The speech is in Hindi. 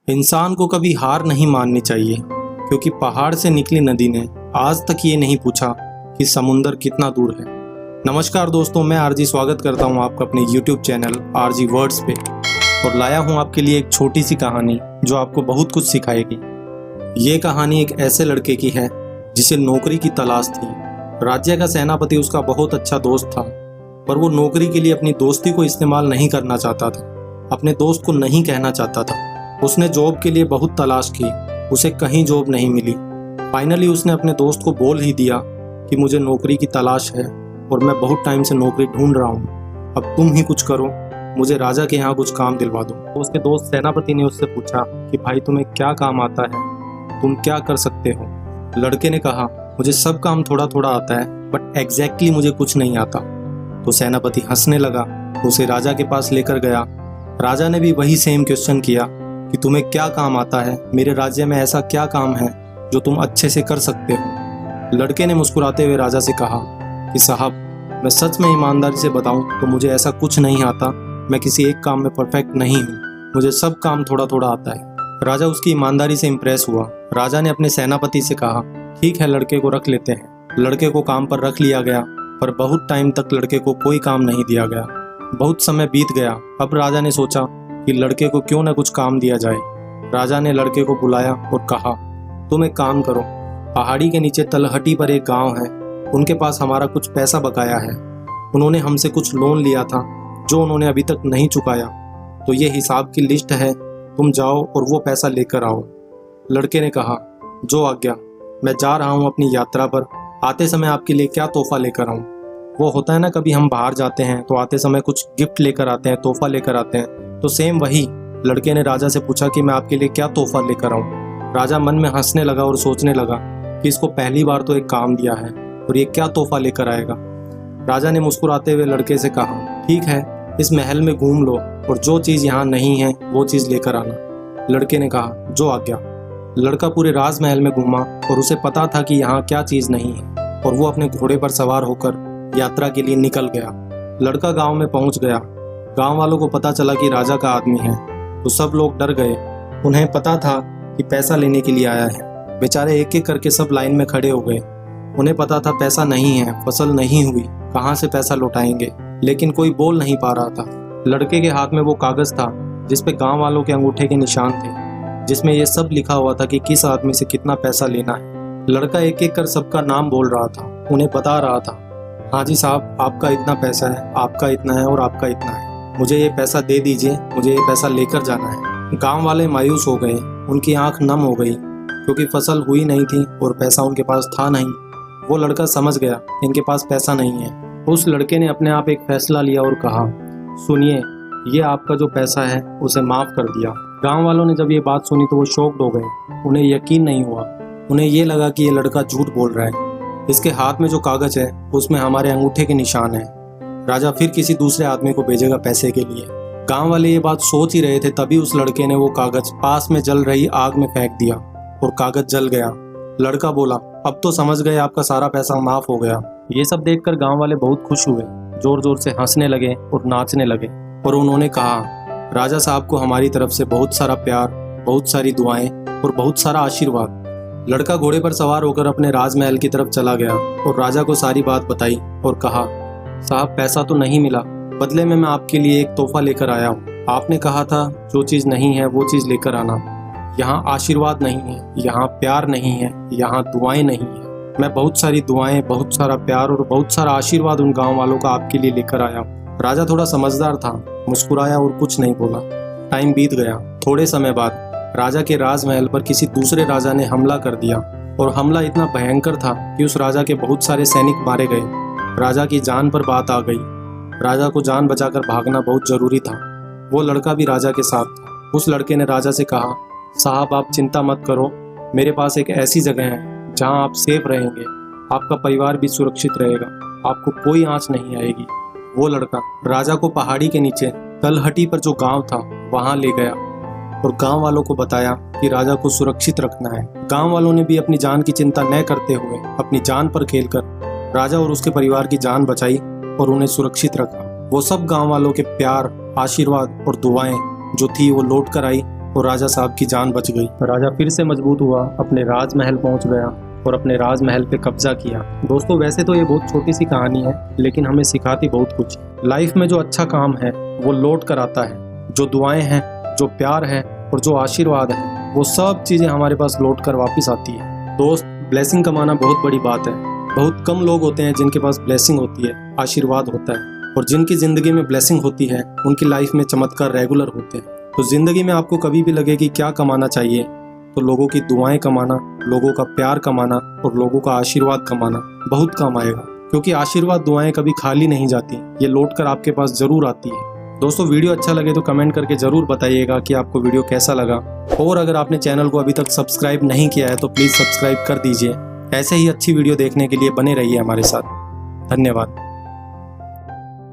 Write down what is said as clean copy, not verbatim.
इंसान को कभी हार नहीं माननी चाहिए, क्योंकि पहाड़ से निकली नदी ने आज तक ये नहीं पूछा कि समुंदर कितना दूर है। नमस्कार दोस्तों, मैं आरजी स्वागत करता हूँ आपका अपने YouTube चैनल आरजी वर्ड्स पे, और लाया हूँ आपके लिए एक छोटी सी कहानी जो आपको बहुत कुछ सिखाएगी। ये कहानी एक ऐसे लड़के की है जिसे नौकरी की तलाश थी। राज्य का सेनापति उसका बहुत अच्छा दोस्त था, पर वो नौकरी के लिए अपनी दोस्ती को इस्तेमाल नहीं करना चाहता था, अपने दोस्त को नहीं कहना चाहता था। उसने जॉब के लिए बहुत तलाश की, उसे कहीं जॉब नहीं मिली। फाइनली उसने अपने दोस्त को बोल ही दिया कि मुझे नौकरी की तलाश है और मैं बहुत टाइम से नौकरी ढूंढ रहा हूँ, अब तुम ही कुछ करो, मुझे राजा के यहाँ कुछ काम दिलवा दो। तो उसके दोस्त सेनापति ने उससे पूछा कि भाई तुम्हें क्या काम आता है, तुम क्या कर सकते हो। लड़के ने कहा मुझे सब काम थोड़ा थोड़ा आता है, बट एग्जैक्टली मुझे कुछ नहीं आता। तो सेनापति हंसने लगा, उसे राजा के पास लेकर गया। राजा ने भी वही सेम क्वेश्चन किया कि तुम्हें क्या काम आता है, मेरे राज्य में ऐसा क्या काम है जो तुम अच्छे से कर सकते हो। लड़के ने मुस्कुराते हुए राजा से कहा कि साहब, मैं सच में ईमानदारी से बताऊं तो मुझे ऐसा कुछ नहीं आता, मैं किसी एक काम में परफेक्ट नहीं हूँ, मुझे सब काम थोड़ा थोड़ा आता है। राजा उसकी ईमानदारी से इम्प्रेस हुआ। राजा ने अपने सेनापति से कहा ठीक है, लड़के को रख लेते हैं। लड़के को काम पर रख लिया गया, पर बहुत टाइम तक लड़के को कोई काम नहीं दिया गया। बहुत समय बीत गया। अब राजा ने सोचा कि लड़के को क्यों न कुछ काम दिया जाए। राजा ने लड़के को बुलाया और कहा तुम एक काम करो, पहाड़ी के नीचे तलहटी पर एक गांव है, उनके पास हमारा कुछ पैसा बकाया है। उन्होंने हमसे कुछ लोन लिया था जो उन्होंने अभी तक नहीं चुकाया, तो ये हिसाब की लिस्ट है, तुम जाओ और वो पैसा लेकर आओ। लड़के ने कहा जो आज्ञा, मैं जा रहा हूँ अपनी यात्रा पर, आते समय आपके लिए क्या तोहफा लेकर आऊँ। वो होता है ना, कभी हम बाहर जाते हैं तो आते समय कुछ गिफ्ट लेकर आते हैं, तोहफा लेकर आते हैं, तो सेम वही। लड़के ने राजा से पूछा कि मैं आपके लिए क्या तोहफा लेकर आऊँ। राजा मन में हंसने लगा और सोचने लगा कि इसको पहली बार तो एक काम दिया है और ये क्या तोहफा लेकर आएगा। राजा ने मुस्कुराते हुए लड़के से कहा ठीक है, इस महल में घूम लो और जो चीज़ यहाँ नहीं है वो चीज़ लेकर आना। लड़के ने कहा जो आज्ञा। लड़का पूरे राजमहल में घूमा और उसे पता था कि यहाँ क्या चीज़ नहीं है, और वो अपने घोड़े पर सवार होकर यात्रा के लिए निकल गया। लड़का गांव में पहुंच गया। गांव वालों को पता चला कि राजा का आदमी है, तो सब लोग डर गए। उन्हें पता था कि पैसा लेने के लिए आया है। बेचारे एक एक करके सब लाइन में खड़े हो गए। उन्हें पता था पैसा नहीं है, फसल नहीं हुई, कहाँ से पैसा लौटाएंगे, लेकिन कोई बोल नहीं पा रहा था। लड़के के हाथ में वो कागज था जिसपे गाँव वालों के अंगूठे के निशान थे, जिसमें ये सब लिखा हुआ था कि किस आदमी से कितना पैसा लेना है। लड़का एक एक कर सबका नाम बोल रहा था, उन्हें बता रहा था हाँ जी साहब, आपका इतना पैसा है, आपका इतना है और आपका इतना है, मुझे ये पैसा दे दीजिए, मुझे ये पैसा लेकर जाना है। गांव वाले मायूस हो गए, उनकी आंख नम हो गई, क्योंकि फसल हुई नहीं थी और पैसा उनके पास था नहीं। वो लड़का समझ गया इनके पास पैसा नहीं है। उस लड़के ने अपने आप एक फैसला लिया और कहा सुनिए, ये आपका जो पैसा है उसे माफ़ कर दिया। गाँव वालों ने जब ये बात सुनी तो वो शॉक्ड हो गए, उन्हें यकीन नहीं हुआ। उन्हें ये लगा कि ये लड़का झूठ बोल रहा है, इसके हाथ में जो कागज है उसमें हमारे अंगूठे के निशान हैं। राजा फिर किसी दूसरे आदमी को भेजेगा पैसे के लिए। गांव वाले ये बात सोच ही रहे थे, तभी उस लड़के ने वो कागज पास में जल रही आग में फेंक दिया और कागज जल गया। लड़का बोला अब तो समझ गए, आपका सारा पैसा माफ हो गया। ये सब देखकर गांव वाले बहुत खुश हुए, जोर जोर से हंसने लगे और नाचने लगे, और उन्होंने कहा राजा साहब को हमारी तरफ से बहुत सारा प्यार, बहुत सारी दुआएं और बहुत सारा आशीर्वाद। लड़का घोड़े पर सवार होकर अपने राजमहल की तरफ चला गया और राजा को सारी बात बताई और कहा साहब, पैसा तो नहीं मिला, बदले में मैं आपके लिए एक तोहफा लेकर आया हूँ। आपने कहा था जो चीज़ नहीं है वो चीज़ लेकर आना। यहाँ आशीर्वाद नहीं है, यहाँ प्यार नहीं है, यहाँ दुआएं नहीं है। मैं बहुत सारी दुआएं, बहुत सारा प्यार और बहुत सारा आशीर्वाद उन गाँव वालों का आपके लिए लेकर आया हूँ। राजा थोड़ा समझदार था, मुस्कुराया और कुछ नहीं बोला। टाइम बीत गया। थोड़े समय बाद राजा के राजमहल पर किसी दूसरे राजा ने हमला कर दिया, और हमला इतना भयंकर था कि उस राजा के बहुत सारे सैनिक मारे गए। राजा की जान पर बात आ गई। राजा को जान बचाकर भागना बहुत जरूरी था। वो लड़का भी राजा के साथ था। उस लड़के ने राजा से कहा साहब, आप चिंता मत करो, मेरे पास एक ऐसी जगह है जहाँ आप सेफ रहेंगे, आपका परिवार भी सुरक्षित रहेगा, आपको कोई आंच नहीं आएगी। वो लड़का राजा को पहाड़ी के नीचे तलहटी पर जो गाँव था वहाँ ले गया और गांव वालों को बताया कि राजा को सुरक्षित रखना है। गांव वालों ने भी अपनी जान की चिंता न करते हुए अपनी जान पर खेलकर राजा और उसके परिवार की जान बचाई और उन्हें सुरक्षित रखा। वो सब गांव वालों के प्यार, आशीर्वाद और दुआएं जो थी वो लौट कर आई और राजा साहब की जान बच गई। राजा फिर से मजबूत हुआ, अपने राजमहल पहुंच गया और अपने राजमहल पे कब्जा किया। दोस्तों वैसे तो ये बहुत छोटी सी कहानी है, लेकिन हमें सिखाती बहुत कुछ। लाइफ में जो अच्छा काम है वो लौट कर आता है। जो दुआएं हैं, जो प्यार है और जो आशीर्वाद है, वो सब चीजें हमारे पास लौट कर वापिस आती है। दोस्त, ब्लेसिंग कमाना बहुत बड़ी बात है। बहुत कम लोग होते हैं जिनके पास ब्लेसिंग होती है, आशीर्वाद होता है, और जिनकी जिंदगी में ब्लेसिंग होती है उनकी लाइफ में चमत्कार रेगुलर होते हैं। तो जिंदगी में आपको कभी भी लगे कि क्या कमाना चाहिए, तो लोगों की दुआएं कमाना, लोगों का प्यार कमाना और लोगों का आशीर्वाद कमाना बहुत काम आएगा। क्योंकि आशीर्वाद दुआएं कभी खाली नहीं जाती, ये लौट कर आपके पास जरूर आती है। दोस्तों वीडियो अच्छा लगे तो कमेंट करके जरूर बताइएगा कि आपको वीडियो कैसा लगा, और अगर आपने चैनल को अभी तक सब्सक्राइब नहीं किया है तो प्लीज़ सब्सक्राइब कर दीजिए। ऐसे ही अच्छी वीडियो देखने के लिए बने रहिए हमारे साथ। धन्यवाद।